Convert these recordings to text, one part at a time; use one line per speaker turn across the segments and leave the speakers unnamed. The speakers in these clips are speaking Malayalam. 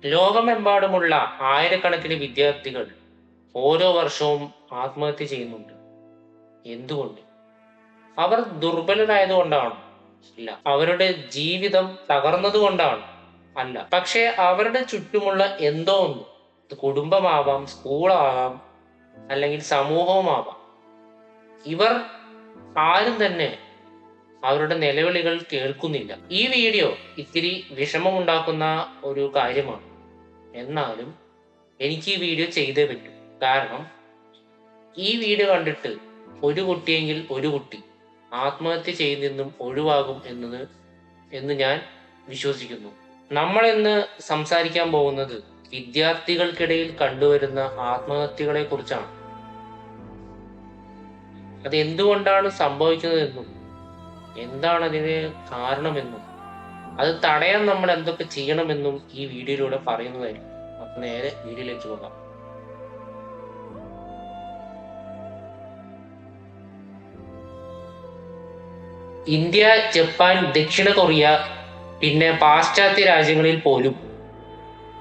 ലോകമെമ്പാടുമുള്ള ആയിരക്കണക്കിന് വിദ്യാർത്ഥികൾ ഓരോ വർഷവും ആത്മഹത്യ ചെയ്യുന്നുണ്ട്. എന്തുകൊണ്ട്? അവർ ദുർബലരായതുകൊണ്ടാണോ? ഇല്ല. അവരുടെ ജീവിതം തകർന്നതുകൊണ്ടാണ്? അല്ല. പക്ഷേ അവരുടെ ചുറ്റുമുള്ള എന്തോ ഒന്ന്, ഇത് കുടുംബമാവാം, സ്കൂളാവാം, അല്ലെങ്കിൽ സമൂഹവുമാവാം, ഇവർ ആരും തന്നെ അവരുടെ നിലവിളികൾ കേൾക്കുന്നില്ല. ഈ വീഡിയോ ഇത്തിരി വിഷമമുണ്ടാക്കുന്ന ഒരു കാര്യമാണ്. എന്നാലും എനിക്ക് ഈ വീഡിയോ ചെയ്തേ പറ്റൂ. കാരണം ഈ വീഡിയോ കണ്ടിട്ട് ഒരു കുട്ടിയെങ്കിൽ ഒരു കുട്ടി ആത്മഹത്യ ചെയ്യുന്നതെന്നും ഒഴിവാകും എന്ന് ഞാൻ വിശ്വസിക്കുന്നു. നമ്മൾ ഇന്ന് സംസാരിക്കാൻ പോകുന്നത് വിദ്യാർത്ഥികൾക്കിടയിൽ കണ്ടുവരുന്ന ആത്മഹത്യകളെ കുറിച്ചാണ്. അത് എന്തുകൊണ്ടാണ് സംഭവിക്കുന്നതെന്നും എന്താണ് അതിന് കാരണമെന്നും അത് തടയാൻ നമ്മൾ എന്തൊക്കെ ചെയ്യണമെന്നും ഈ വീഡിയോയിലൂടെ പറയുന്നതായിരിക്കും. അപ്പൊ നേരെ വീഡിയോയിലേക്ക് പോകാം. ഇന്ത്യ, ജപ്പാൻ, ദക്ഷിണ കൊറിയ, പിന്നെ പാശ്ചാത്യ രാജ്യങ്ങളിൽ പോലും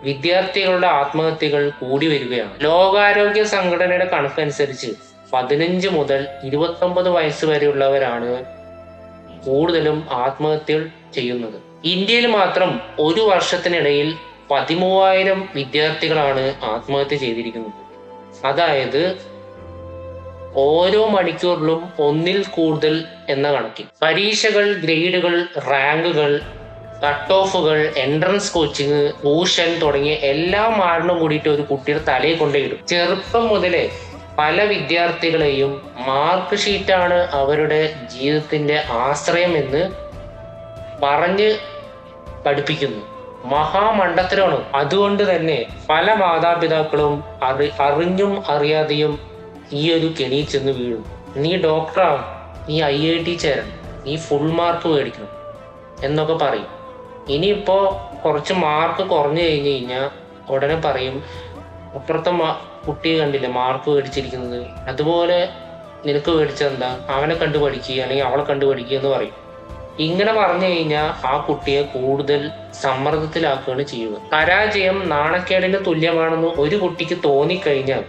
വിദ്യാർത്ഥികളുടെ ആത്മഹത്യകൾ കൂടി വരികയാണ്. ലോകാരോഗ്യ സംഘടനയുടെ കണക്കനുസരിച്ച് 15 മുതൽ 29 വയസ്സ് വരെയുള്ളവരാണ് കൂടുതലും ആത്മഹത്യകൾ ചെയ്യുന്നത്. ഇന്ത്യയിൽ മാത്രം ഒരു വർഷത്തിനിടയിൽ 13,000 വിദ്യാർത്ഥികളാണ് ആത്മഹത്യ ചെയ്തിരിക്കുന്നത്. അതായത് ഓരോ മണിക്കൂറിലും ഒന്നിൽ കൂടുതൽ എന്ന കണക്കിൽ. പരീക്ഷകൾ, ഗ്രേഡുകൾ, റാങ്കുകൾ, കട്ട് ഓഫുകൾ, എൻട്രൻസ് കോച്ചിങ്, ട്യൂഷൻ തുടങ്ങിയ എല്ലാം മാറിനും കൂടിയിട്ട് ഒരു കുട്ടിയുടെ തലയിൽ കൊണ്ടേയിടും. ചെറുപ്പം മുതലേ പല വിദ്യാർത്ഥികളെയും മാർക്ക് ഷീറ്റാണ് അവരുടെ ജീവിതത്തിന്റെ ആശ്രയം എന്ന് പറഞ്ഞ് പഠിപ്പിക്കുന്നു. മഹാമണ്ഡത്തരമാണ്. അതുകൊണ്ട് തന്നെ പല മാതാപിതാക്കളും അറിഞ്ഞും അറിയാതെയും ഈ ഒരു കെണി ചെന്ന് വീഴും. നീ ഡോക്ടറാവും, നീ IIT ചേരണം, നീ ഫുൾ മാർക്ക് മേടിക്കണം എന്നൊക്കെ പറയും. ഇനിയിപ്പോ കുറച്ച് മാർക്ക് കുറഞ്ഞു കഴിഞ്ഞു കഴിഞ്ഞാൽ ഉടനെ പറയും, അപ്പുറത്തെ കുട്ടിയെ കണ്ടില്ലേ മാർക്ക് മേടിച്ചിരിക്കുന്നത്, അതുപോലെ നിനക്ക് മേടിച്ചെന്താ, അവനെ കണ്ടു പഠിക്കുക അല്ലെങ്കിൽ അവളെ കണ്ടു പഠിക്കുക എന്ന് പറയും. ഇങ്ങനെ പറഞ്ഞു കഴിഞ്ഞാൽ ആ കുട്ടിയെ കൂടുതൽ സമ്മർദ്ദത്തിലാക്കുകയാണ് ചെയ്യുക. പരാജയം നാണക്കേടിന് തുല്യമാണെന്ന് ഒരു കുട്ടിക്ക് തോന്നിക്കഴിഞ്ഞാൽ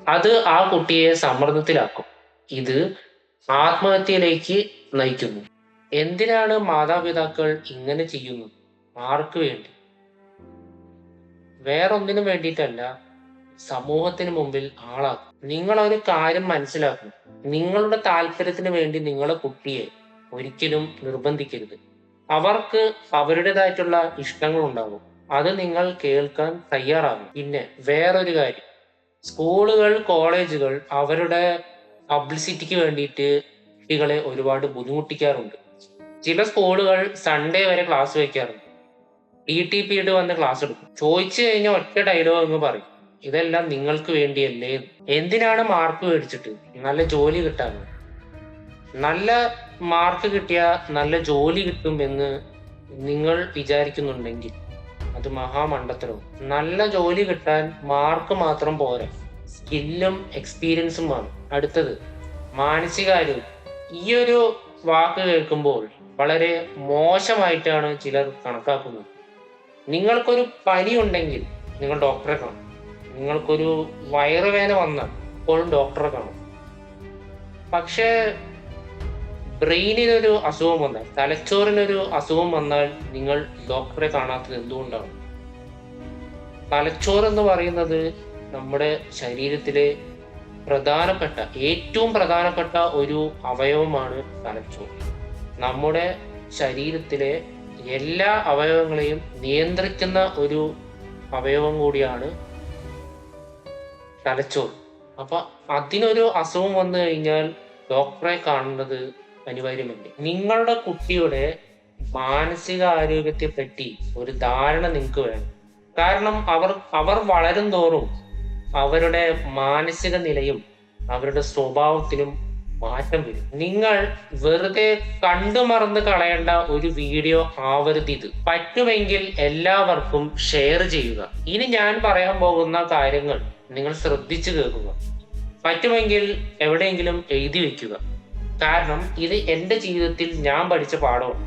അത് ആ കുട്ടിയെ സമ്മർദ്ദത്തിലാക്കും. ഇത് ആത്മഹത്യയിലേക്ക് നയിക്കുന്നു. എന്തിനാണ് മാതാപിതാക്കൾ ഇങ്ങനെ ചെയ്യുന്നത്? ആർക്ക് വേണ്ടി? വേറൊന്നിനും വേണ്ടിയിട്ടല്ല, സമൂഹത്തിന് മുമ്പിൽ ആളാക്കും. നിങ്ങളൊരു കാര്യം മനസ്സിലാക്കണം, നിങ്ങളുടെ താല്പര്യത്തിന് വേണ്ടി നിങ്ങളുടെ കുട്ടിയെ ഒരിക്കലും നിർബന്ധിക്കരുത്. അവർക്ക് അവരുടേതായിട്ടുള്ള ഇഷ്ടങ്ങൾ ഉണ്ടാകും, അത് നിങ്ങൾ കേൾക്കാൻ തയ്യാറാകും. പിന്നെ വേറൊരു കാര്യം, സ്കൂളുകൾ, കോളേജുകൾ അവരുടെ പബ്ലിസിറ്റിക്ക് വേണ്ടിയിട്ട് കുട്ടികളെ ഒരുപാട് ബുദ്ധിമുട്ടിക്കാറുണ്ട്. ചില സ്കൂളുകൾ സൺഡേ വരെ ക്ലാസ് വയ്ക്കാറുണ്ട്. PTPD വന്ന് ക്ലാസ് എടുക്കും. ചോദിച്ചു കഴിഞ്ഞാൽ ഒറ്റ ഡയലോഗ് എന്ന് പറയും, ഇതെല്ലാം നിങ്ങൾക്ക് വേണ്ടിയല്ലേ. എന്തിനാണ് മാർക്ക് മേടിച്ചിട്ട്? നല്ല ജോലി കിട്ടാനോ? നല്ല മാർക്ക് കിട്ടിയാൽ നല്ല ജോലി കിട്ടും എന്ന് നിങ്ങൾ വിചാരിക്കുന്നുണ്ടെങ്കിൽ അത് മഹാമണ്ഡത്തരവും. നല്ല ജോലി കിട്ടാൻ മാർക്ക് മാത്രം പോരാ, സ്കില്ലും എക്സ്പീരിയൻസും വേണം. അടുത്തത് മാനസികാരോഗ്യം. ഈ ഒരു വാക്ക് കേൾക്കുമ്പോൾ വളരെ മോശമായിട്ടാണ് ചിലർ കണക്കാക്കുന്നത്. നിങ്ങൾക്കൊരു പനി ഉണ്ടെങ്കിൽ നിങ്ങൾ ഡോക്ടറെ കാണും. നിങ്ങൾക്കൊരു വയറുവേദന വന്നാൽ ഇപ്പോഴും ഡോക്ടറെ കാണും. പക്ഷേ ബ്രെയിനിനൊരു അസുഖം വന്നാൽ, തലച്ചോറിനൊരു അസുഖം വന്നാൽ നിങ്ങൾ ഡോക്ടറെ കാണാത്തത് എന്തുകൊണ്ടാണ്? തലച്ചോറ് എന്ന് പറയുന്നത് നമ്മുടെ ശരീരത്തിലെ ഏറ്റവും പ്രധാനപ്പെട്ട ഒരു അവയവമാണ് തലച്ചോറ്. നമ്മുടെ ശരീരത്തിലെ എല്ലാ അവയവങ്ങളെയും നിയന്ത്രിക്കുന്ന ഒരു അവയവം കൂടിയാണ് തലച്ചോറ്. അപ്പൊ അതിനൊരു അസുഖം വന്നു കഴിഞ്ഞാൽ ഡോക്ടറെ കാണുന്നത് അനിവാര്യമല്ലേ? നിങ്ങളുടെ കുട്ടിയുടെ മാനസിക ആരോഗ്യത്തെ പറ്റി ഒരു ധാരണ നിങ്ങൾക്ക് വേണം. കാരണം അവർ വളരും തോറും അവരുടെ മാനസിക നിലയും അവരുടെ സ്വഭാവത്തിനും മാറ്റം വരും. നിങ്ങൾ വെറുതെ കണ്ടുമറന്ന് കളയേണ്ട ഒരു വീഡിയോ ആവരുത് ഇത്. പറ്റുമെങ്കിൽ എല്ലാവർക്കും ഷെയർ ചെയ്യുക. ഇനി ഞാൻ പറയാൻ പോകുന്ന കാര്യങ്ങൾ നിങ്ങൾ ശ്രദ്ധിച്ചു കേൾക്കുക. പറ്റുമെങ്കിൽ എവിടെയെങ്കിലും എഴുതി വെക്കുക. കാരണം ഇത് എൻ്റെ ജീവിതത്തിൽ ഞാൻ പഠിച്ച പാഠമാണ്.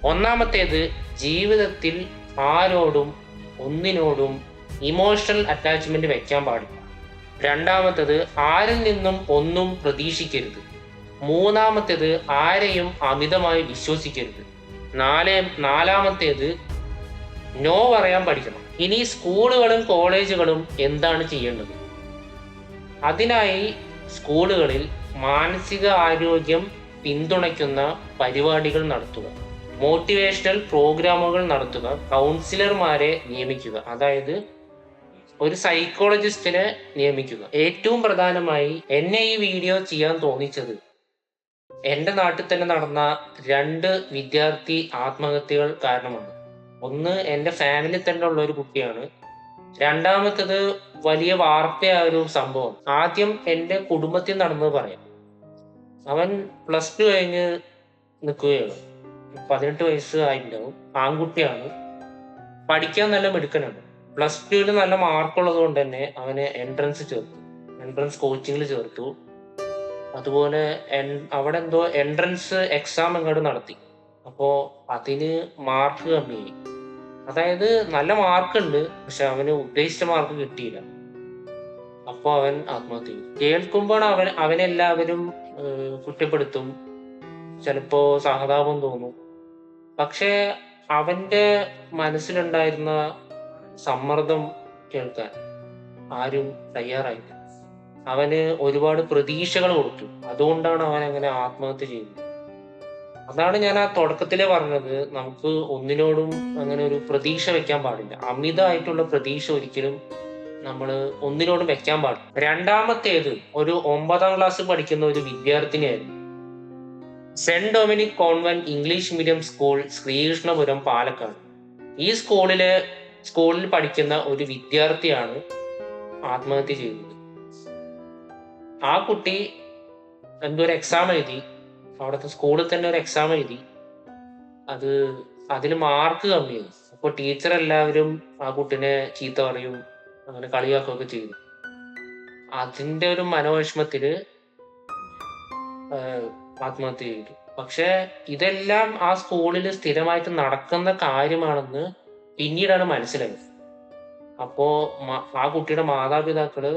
ഒന്നാമത്തേത്, ജീവിതത്തിൽ ആരോടും ഒന്നിനോടും ഇമോഷണൽ അറ്റാച്ച്മെന്റ് വെക്കാൻ പാടില്ല. രണ്ടാമത്തത്, ആരിൽ നിന്നും ഒന്നും പ്രതീക്ഷിക്കരുത്. മൂന്നാമത്തേത്, ആരെയും അമിതമായി വിശ്വസിക്കരുത്. നാലാമത്തേത്, നോ പറയാൻ പഠിക്കണം. ഇനി സ്കൂളുകളും കോളേജുകളും എന്താണ് ചെയ്യേണ്ടത്? അതിനായി സ്കൂളുകളിൽ മാനസിക ആരോഗ്യം പിന്തുണയ്ക്കുന്ന പരിപാടികൾ നടത്തുക, മോട്ടിവേഷണൽ പ്രോഗ്രാമുകൾ നടത്തുക, കൗൺസിലർമാരെ നിയമിക്കുക, അതായത് ഒരു സൈക്കോളജിസ്റ്റിനെ നിയമിക്കുക. ഏറ്റവും പ്രധാനമായി എന്നെ ഈ വീഡിയോ ചെയ്യാൻ തോന്നിച്ചത് എൻ്റെ നാട്ടിൽ തന്നെ നടന്ന 2 വിദ്യാർത്ഥി ആത്മഹത്യകൾ കാരണമാണ്. ഒന്ന് എൻ്റെ ഫാമിലി തന്നെ ഉള്ള ഒരു കുട്ടിയാണ്. രണ്ടാമത്തത് വലിയ വാർത്തയായ ഒരു സംഭവം. ആദ്യം എൻ്റെ കുടുംബത്തിൽ നടന്നത് പറയാം. അവൻ +2 കഴിഞ്ഞ് നിൽക്കുകയാണ്. 18 വയസ്സ് ആയിട്ടുണ്ടാവും. ആൺകുട്ടിയാണ്. പഠിക്കാൻ നല്ല മിടുക്കനാണ്. +2 നല്ല മാർക്കുള്ളത് കൊണ്ട് തന്നെ അവനെ എൻട്രൻസ് കോച്ചിങ്ങിൽ ചേർത്തു. അതുപോലെ അവിടെ എന്തോ എൻട്രൻസ് എക്സാം എങ്ങോട്ട് നടത്തി. അപ്പോൾ അതിന് മാർക്ക് കമ്മിയായി. അതായത് നല്ല മാർക്കുണ്ട്, പക്ഷെ അവന് ഉദ്ദേശിച്ച മാർക്ക് കിട്ടിയില്ല. അപ്പോൾ അവൻ ആത്മഹത്യ ചെയ്തു. കേൾക്കുമ്പോൾ അവനെല്ലാവരും കുറ്റപ്പെടുത്തും, ചിലപ്പോ സഹതാപം തോന്നും. പക്ഷെ അവന്റെ മനസ്സിലുണ്ടായിരുന്ന സമ്മർദ്ദം കേൾക്കാൻ ആരും തയ്യാറായില്ല. അവന് ഒരുപാട് പ്രതീക്ഷകൾ കൊടുത്തു. അതുകൊണ്ടാണ് അവൻ അങ്ങനെ ആത്മഹത്യ ചെയ്യുന്നത്. അതാണ് ഞാൻ ആ തുടക്കത്തിലേ പറഞ്ഞത്, നമുക്ക് ഒന്നിനോടും അങ്ങനെ ഒരു പ്രതീക്ഷ വെക്കാൻ പാടില്ല. അമിതമായിട്ടുള്ള പ്രതീക്ഷ ഒരിക്കലും നമ്മൾ ഒന്നിനോടും വെക്കാൻ പാടില്ല. രണ്ടാമത്തേത്, ഒരു 9ാം ക്ലാസ് പഠിക്കുന്ന ഒരു വിദ്യാർത്ഥിനിയായിരുന്നു. Saint Dominic convent English medium school, Sreekrishnapuram, Palakkad. ഈ സ്കൂളിൽ പഠിക്കുന്ന ഒരു വിദ്യാർത്ഥിയാണ് ആത്മഹത്യ ചെയ്യുന്നത്. ആ കുട്ടി എന്തോ ഒരു എക്സാം എഴുതി, അവിടുത്തെ സ്കൂളിൽ തന്നെ ഒരു എക്സാം എഴുതി. അതിൽ മാർക്ക് കമ്മിയായി. അപ്പോൾ ടീച്ചർ എല്ലാവരും ആ കുട്ടിനെ ചീത്ത പറയും, അങ്ങനെ കളിയാക്കുകയൊക്കെ ചെയ്തു. അതിന്റെ ഒരു മനോവിഷമത്തില് ആത്മഹത്യ ചെയ്തു. പക്ഷെ ഇതെല്ലാം ആ സ്കൂളിൽ സ്ഥിരമായിട്ട് നടക്കുന്ന കാര്യമാണെന്ന് പിന്നീടാണ് മനസ്സിലായത്. അപ്പോ ആ കുട്ടിയുടെ മാതാപിതാക്കള്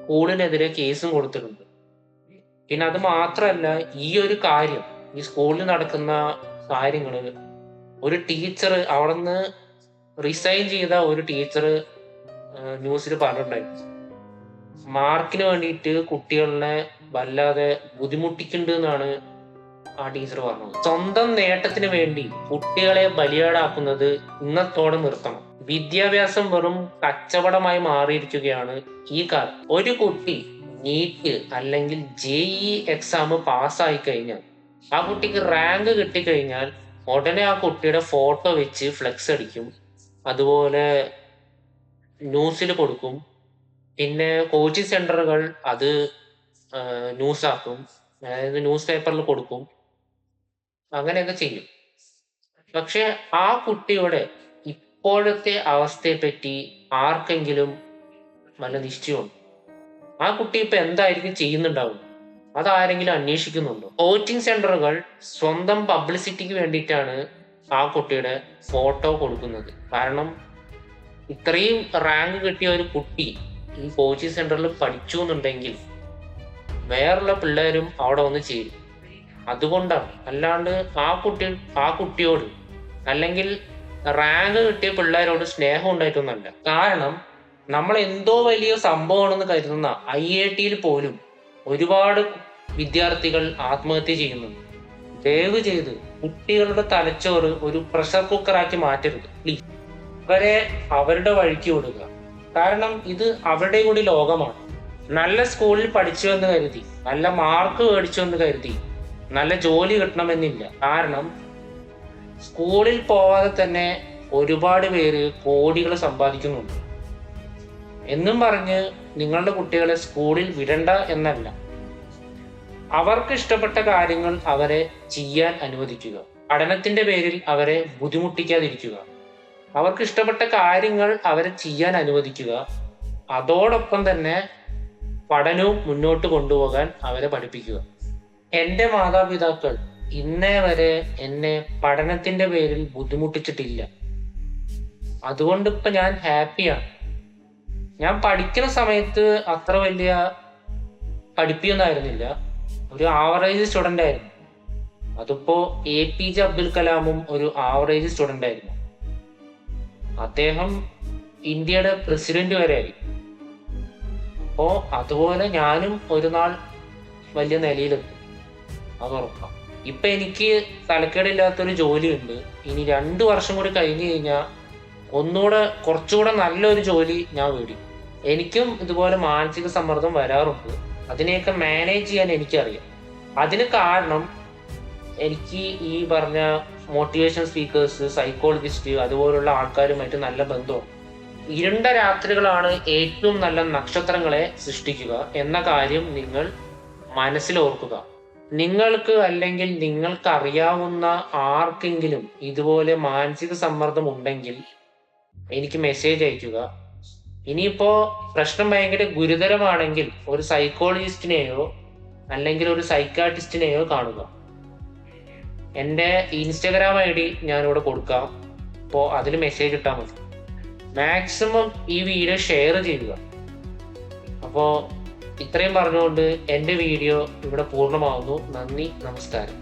സ്കൂളിനെതിരെ കേസും കൊടുത്തിട്ടുണ്ട്. പിന്നെ അത് മാത്രമല്ല, ഈ ഒരു കാര്യം, ഈ സ്കൂളിൽ നടക്കുന്ന കാര്യങ്ങള് ഒരു ടീച്ചർ, അവിടുന്ന് റിസൈൻ ചെയ്ത ഒരു ടീച്ചർ ന്യൂസിൽ പറഞ്ഞിട്ടുണ്ടായിരുന്നു. മാർക്കിന് വേണ്ടിയിട്ട് കുട്ടികളെ വല്ലാതെ ബുദ്ധിമുട്ടിക്കുന്നുണ്ട് എന്നാണ് ആ ടീച്ചർ പറഞ്ഞത്. സ്വന്തം നേട്ടത്തിന് വേണ്ടി കുട്ടികളെ ബലിയാടാക്കുന്നത് ഇന്നത്തോടെ നിർത്തണം. വിദ്യാഭ്യാസം വെറും കച്ചവടമായി മാറിയിരിക്കുകയാണ് ഈ കാലം. ഒരു കുട്ടി നീറ്റ് അല്ലെങ്കിൽ JEE എക്സാം പാസ്സായി കഴിഞ്ഞാൽ, ആ കുട്ടിക്ക് റാങ്ക് കിട്ടിക്കഴിഞ്ഞാൽ ഉടനെ ആ കുട്ടിയുടെ ഫോട്ടോ വെച്ച് ഫ്ലെക്സ് അടിക്കും, അതുപോലെ ന്യൂസിൽ കൊടുക്കും. പിന്നെ കോച്ചിങ് സെന്ററുകൾ അത് ന്യൂസാക്കും, അതായത് ന്യൂസ് പേപ്പറിൽ കൊടുക്കും, അങ്ങനെയൊക്കെ ചെയ്യും. പക്ഷെ ആ കുട്ടിയുടെ ഇപ്പോഴത്തെ അവസ്ഥയെപ്പറ്റി ആർക്കെങ്കിലും വല്ല നിശ്ചയമുണ്ടോ? ആ കുട്ടി ഇപ്പൊ എന്തായിരിക്കും ചെയ്യുന്നുണ്ടാവും? അതാരെങ്കിലും അന്വേഷിക്കുന്നുണ്ടോ? കോച്ചിങ് സെന്ററുകൾ സ്വന്തം പബ്ലിസിറ്റിക്ക് വേണ്ടിയിട്ടാണ് ആ കുട്ടിയുടെ ഫോട്ടോ കൊടുക്കുന്നത്. കാരണം ഇത്രയും റാങ്ക് കിട്ടിയ ഒരു കുട്ടി ഈ കോച്ചിങ് സെന്ററിൽ പഠിച്ചു എന്നുണ്ടെങ്കിൽ വേറുള്ള പിള്ളേരും അവിടെ വന്ന് ചേരും. അതുകൊണ്ടാണ്. അല്ലാണ്ട് ആ കുട്ടിയോട് അല്ലെങ്കിൽ റാങ്ക് കിട്ടിയ പിള്ളേരോട് സ്നേഹം ഉണ്ടായിട്ടൊന്നല്ല. കാരണം നമ്മൾ എന്തോ വലിയ സംഭവമാണെന്ന് കരുതുന്ന IIT പോലും ഒരുപാട് വിദ്യാർത്ഥികൾ ആത്മഹത്യ ചെയ്യുന്നുണ്ട്. ദയവ് ചെയ്ത് കുട്ടികളുടെ തലച്ചോറ് ഒരു പ്രഷർ കുക്കറാക്കി മാറ്റരുത് പ്ലീസ്. അവരെ അവരുടെ വഴിക്ക് വിടുക. കാരണം ഇത് അവരുടെ കൂടി ലോകമാണ്. നല്ല സ്കൂളിൽ പഠിച്ചു എന്ന് കരുതി, നല്ല മാർക്ക് മേടിച്ചു എന്ന് കരുതി നല്ല ജോലി കിട്ടണമെന്നില്ല. കാരണം സ്കൂളിൽ പോവാതെ തന്നെ ഒരുപാട് പേര് കോടികൾ സമ്പാദിക്കുന്നുണ്ട്. എന്നും പറഞ്ഞ് നിങ്ങളുടെ കുട്ടികളെ സ്കൂളിൽ വിടണ്ട എന്നല്ല. അവർക്ക് ഇഷ്ടപ്പെട്ട കാര്യങ്ങൾ അവരെ ചെയ്യാൻ അനുവദിക്കുക. പഠനത്തിന്റെ പേരിൽ അവരെ ബുദ്ധിമുട്ടിക്കാതിരിക്കുക. അവർക്ക് ഇഷ്ടപ്പെട്ട കാര്യങ്ങൾ അവരെ ചെയ്യാൻ അനുവദിക്കുക. അതോടൊപ്പം തന്നെ പഠനവും മുന്നോട്ട് കൊണ്ടുപോകാൻ അവരെ പഠിപ്പിക്കുക. എൻ്റെ മാതാപിതാക്കൾ ഇന്നേ വരെ എന്നെ പഠനത്തിന്റെ പേരിൽ ബുദ്ധിമുട്ടിച്ചിട്ടില്ല. അതുകൊണ്ട് ഇപ്പൊ ഞാൻ ഹാപ്പിയാണ്. ഞാൻ പഠിക്കുന്ന സമയത്ത് അത്ര വലിയ പഠിപ്പിയൊന്നും ആയിരുന്നില്ല, ഒരു ആവറേജ് സ്റ്റുഡന്റ് ആയിരുന്നു. അതിപ്പോ APJ അബ്ദുൽ കലാമും ഒരു ആവറേജ് സ്റ്റുഡന്റ് ആയിരുന്നു. അദ്ദേഹം ഇന്ത്യയുടെ പ്രസിഡന്റ് വരെ ആയി. അപ്പോ അതുപോലെ ഞാനും ഒരു നാൾ വലിയ നിലയിലെത്തും, അത് ഉറപ്പാം. ഇപ്പൊ എനിക്ക് തലക്കേടില്ലാത്തൊരു ജോലിയുണ്ട്. ഇനി 2 വർഷം കൂടി കഴിഞ്ഞു കഴിഞ്ഞാൽ കുറച്ചുകൂടെ നല്ലൊരു ജോലി ഞാൻ മേടിക്കും. എനിക്കും ഇതുപോലെ മാനസിക സമ്മർദ്ദം വരാറുണ്ട്. അതിനെയൊക്കെ മാനേജ് ചെയ്യാൻ എനിക്കറിയാം. അതിന് കാരണം എനിക്ക് ഈ പറഞ്ഞ മോട്ടിവേഷൻ സ്പീക്കേഴ്സ്, സൈക്കോളജിസ്റ്റ് അതുപോലുള്ള ആൾക്കാരുമായിട്ട് നല്ല ബന്ധമാണ്. ഇരുണ്ട രാത്രികളാണ് ഏറ്റവും നല്ല നക്ഷത്രങ്ങളെ സൃഷ്ടിക്കുക എന്ന കാര്യം നിങ്ങൾ മനസ്സിലോർക്കുക. നിങ്ങൾക്ക് അല്ലെങ്കിൽ നിങ്ങൾക്ക് അറിയാവുന്ന ആർക്കെങ്കിലും ഇതുപോലെ മാനസിക സമ്മർദ്ദം ഉണ്ടെങ്കിൽ എനിക്ക് മെസ്സേജ് അയക്കുക. ഇനിയിപ്പോ പ്രശ്നം ഭയങ്കര ഗുരുതരമാണെങ്കിൽ ഒരു സൈക്കോളജിസ്റ്റിനെയോ അല്ലെങ്കിൽ ഒരു സൈക്കാട്രിസ്റ്റിനെയോ കാണുക. എൻ്റെ ഇൻസ്റ്റഗ്രാം ID ഞാനിവിടെ കൊടുക്കാം. അപ്പോൾ അതിൽ മെസ്സേജ് ഇട്ടാൽ മതി. മാക്സിമം ഈ വീഡിയോ ഷെയർ ചെയ്യുക. അപ്പോൾ ഇത്രയും പറഞ്ഞുകൊണ്ട് എൻ്റെ വീഡിയോ ഇവിടെ പൂർണ്ണമാവുന്നു. നന്ദി, നമസ്കാരം.